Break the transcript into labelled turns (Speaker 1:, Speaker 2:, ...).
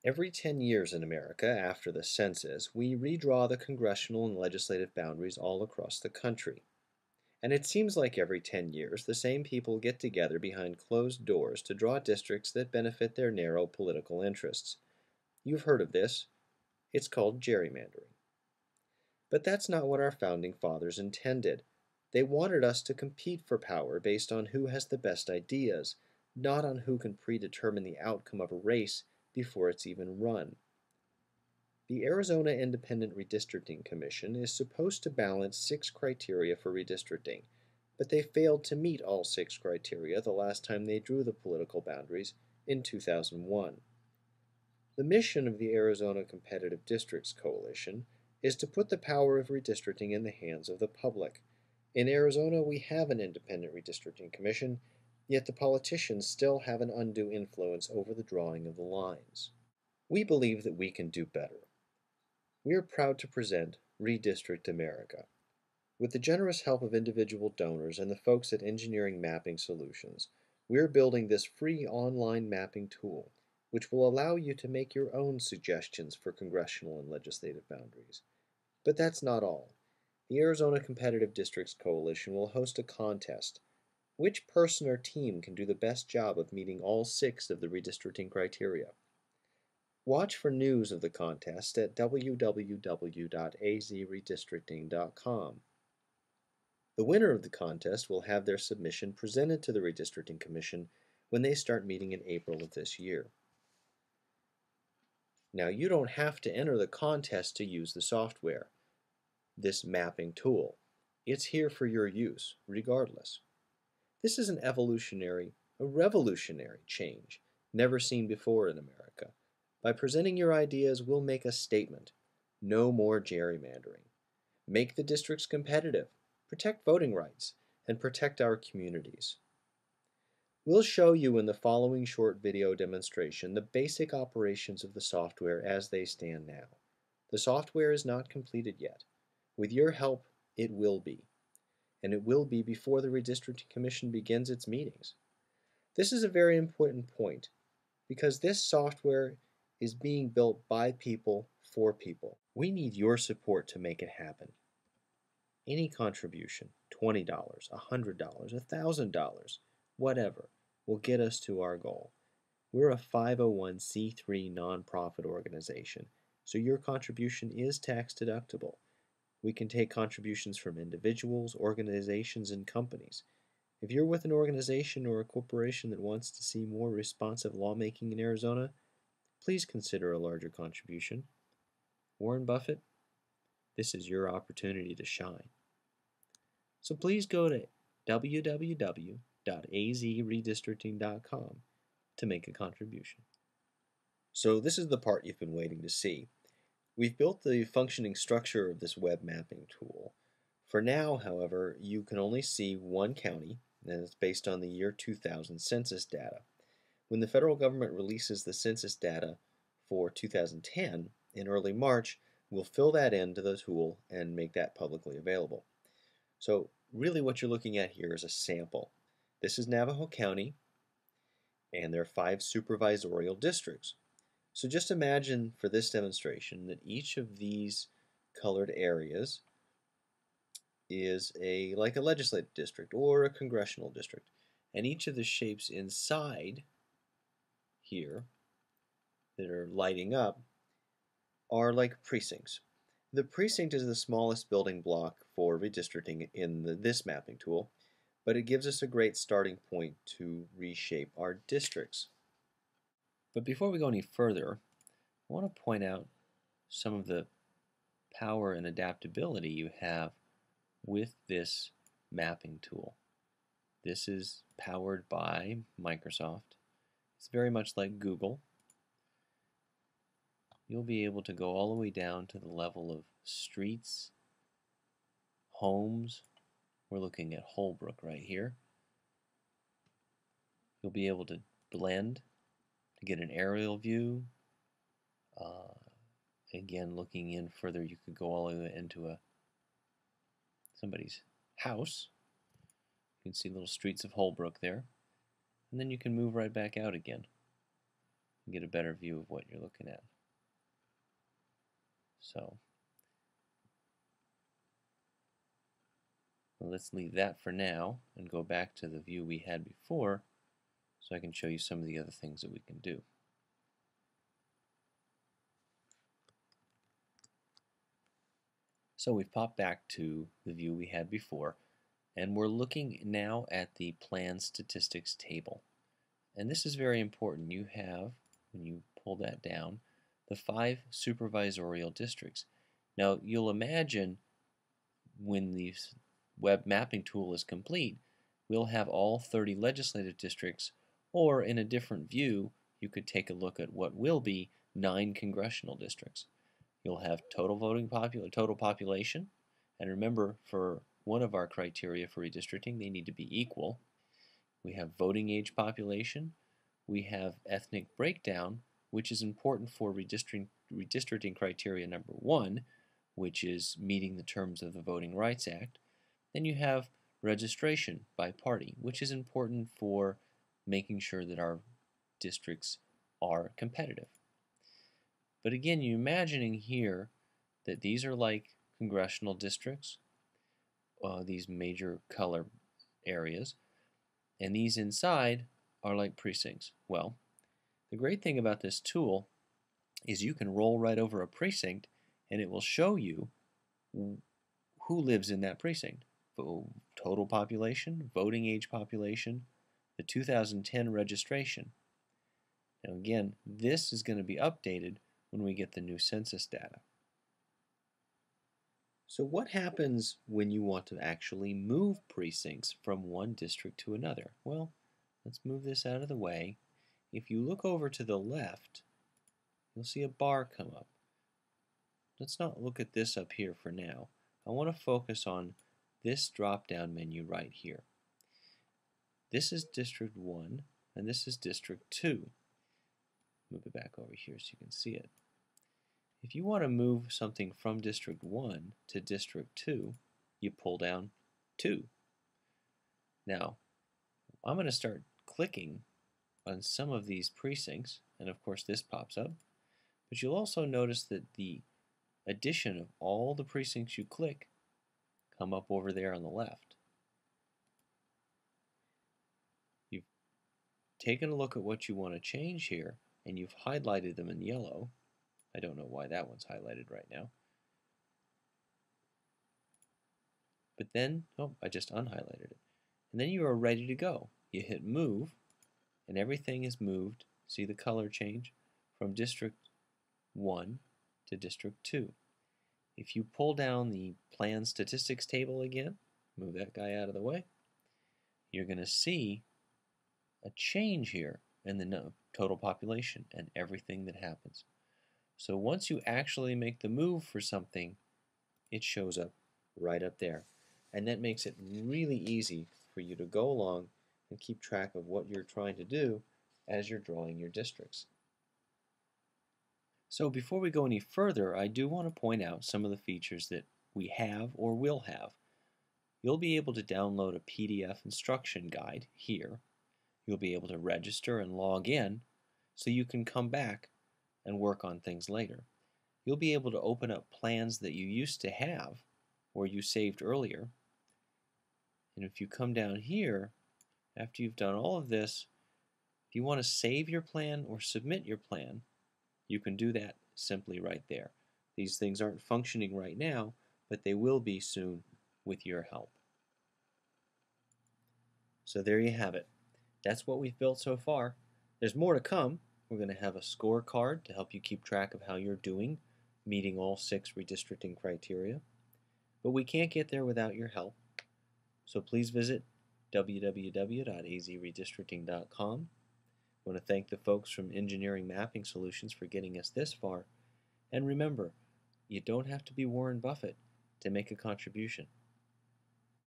Speaker 1: Every 10 years in America, after the census, we redraw the congressional and legislative boundaries all across the country. And it seems like every 10 years, the same people get together behind closed doors to draw districts that benefit their narrow political interests. You've heard of this. It's called gerrymandering. But that's not what our founding fathers intended. They wanted us to compete for power based on who has the best ideas, not on who can predetermine the outcome of a race before it's even run. The Arizona Independent Redistricting Commission is supposed to balance 6 criteria for redistricting, but they failed to meet all 6 criteria the last time they drew the political boundaries in 2001. The mission of the Arizona Competitive Districts Coalition is to put the power of redistricting in the hands of the public. In Arizona, we have an independent redistricting commission, yet the politicians still have an undue influence over the drawing of the lines. We believe that we can do better. We are proud to present Redistrict America. With the generous help of individual donors and the folks at Engineering Mapping Solutions, we're building this free online mapping tool, which will allow you to make your own suggestions for congressional and legislative boundaries. But that's not all. The Arizona Competitive Districts Coalition will host a contest. Which person or team can do the best job of meeting all 6 of the redistricting criteria? Watch for news of the contest at www.azredistricting.com. The winner of the contest will have their submission presented to the Redistricting Commission when they start meeting in April of this year. Now, you don't have to enter the contest to use the software, this mapping tool. It's here for your use, regardless. This is a revolutionary change, never seen before in America. By presenting your ideas, we'll make a statement. No more gerrymandering. Make the districts competitive, protect voting rights, and protect our communities. We'll show you in the following short video demonstration the basic operations of the software as they stand now. The software is not completed yet. With your help, it will be. And it will be before the Redistricting Commission begins its meetings. This is a very important point because this software is being built by people for people. We need your support to make it happen. Any contribution, $20, $100, $1,000, whatever, will get us to our goal. We're a 501c3 nonprofit organization, so your contribution is tax deductible. We can take contributions from individuals, organizations, and companies. If you're with an organization or a corporation that wants to see more responsive lawmaking in Arizona, please consider a larger contribution. Warren Buffett, this is your opportunity to shine. So please go to www.azredistricting.com to make a contribution. So this is the part you've been waiting to see. We've built the functioning structure of this web mapping tool. For now, however, you can only see one county, and it's based on the year 2000 census data. When the federal government releases the census data for 2010 in early March, we'll fill that into the tool and make that publicly available. So really what you're looking at here is a sample. This is Navajo County, and there are 5 supervisorial districts. So just imagine for this demonstration that each of these colored areas is like a legislative district or a congressional district. And each of the shapes inside here that are lighting up are like precincts. The precinct is the smallest building block for redistricting in this mapping tool, but it gives us a great starting point to reshape our districts. But before we go any further, I want to point out some of the power and adaptability you have with this mapping tool. This is powered by Microsoft. It's very much like Google. You'll be able to go all the way down to the level of streets, homes. We're looking at Holbrook right here. You'll be able to blend to get an aerial view. Again, looking in further, you could go all the way into somebody's house. You can see little streets of Holbrook there. And then you can move right back out again. and get a better view of what you're looking at. So well, let's leave that for now and go back to the view we had before so I can show you some of the other things that we can do. So we've popped back to the view we had before, and we're looking now at the plan statistics table. And this is very important. You have, when you pull that down, the 5 supervisorial districts. Now you'll imagine when the web mapping tool is complete, we'll have all 30 legislative districts, or in a different view, you could take a look at what will be 9 congressional districts. You'll have total population, and remember, for one of our criteria for redistricting, they need to be equal. We have voting age population. We have ethnic breakdown, which is important for redistricting criteria number 1, which is meeting the terms of the Voting Rights Act. Then you have registration by party, which is important for making sure that our districts are competitive. But again, you're imagining here that these are like congressional districts, these major color areas, and these inside are like precincts. Well, the great thing about this tool is you can roll right over a precinct and it will show you who lives in that precinct. Total population, voting age population, the 2010 registration. Now again, this is going to be updated when we get the new census data. So what happens when you want to actually move precincts from one district to another? Well, let's move this out of the way. If you look over to the left, you'll see a bar come up. Let's not look at this up here for now. I want to focus on this drop-down menu right here. This is District 1, and this is District 2. Move it back over here so you can see it. If you want to move something from District 1 to District 2, you pull down 2. Now, I'm going to start clicking on some of these precincts, and of course this pops up, but you'll also notice that the addition of all the precincts you click come up over there on the left. You've taken a look at what you want to change here, and you've highlighted them in yellow. I don't know why that one's highlighted right now. But then, oh, I just unhighlighted it. And then you are ready to go. You hit move, and everything is moved. See the color change from District 1 to District 2. If you pull down the plan statistics table again, move that guy out of the way, you're going to see a change here in the total population and everything that happens. So once you actually make the move for something, it shows up right up there. And that makes it really easy for you to go along and keep track of what you're trying to do as you're drawing your districts. So before we go any further, I do want to point out some of the features that we have or will have. You'll be able to download a PDF instruction guide here. You'll be able to register and log in so you can come back and work on things later. You'll be able to open up plans that you used to have or you saved earlier. And if you come down here, after you've done all of this, if you want to save your plan or submit your plan, you can do that simply right there. These things aren't functioning right now, but they will be soon with your help. So there you have it. That's what we've built so far. There's more to come. We're going to have a scorecard to help you keep track of how you're doing, meeting all 6 redistricting criteria. But we can't get there without your help. So please visit www.azredistricting.com. I want to thank the folks from Engineering Mapping Solutions for getting us this far. And remember, you don't have to be Warren Buffett to make a contribution.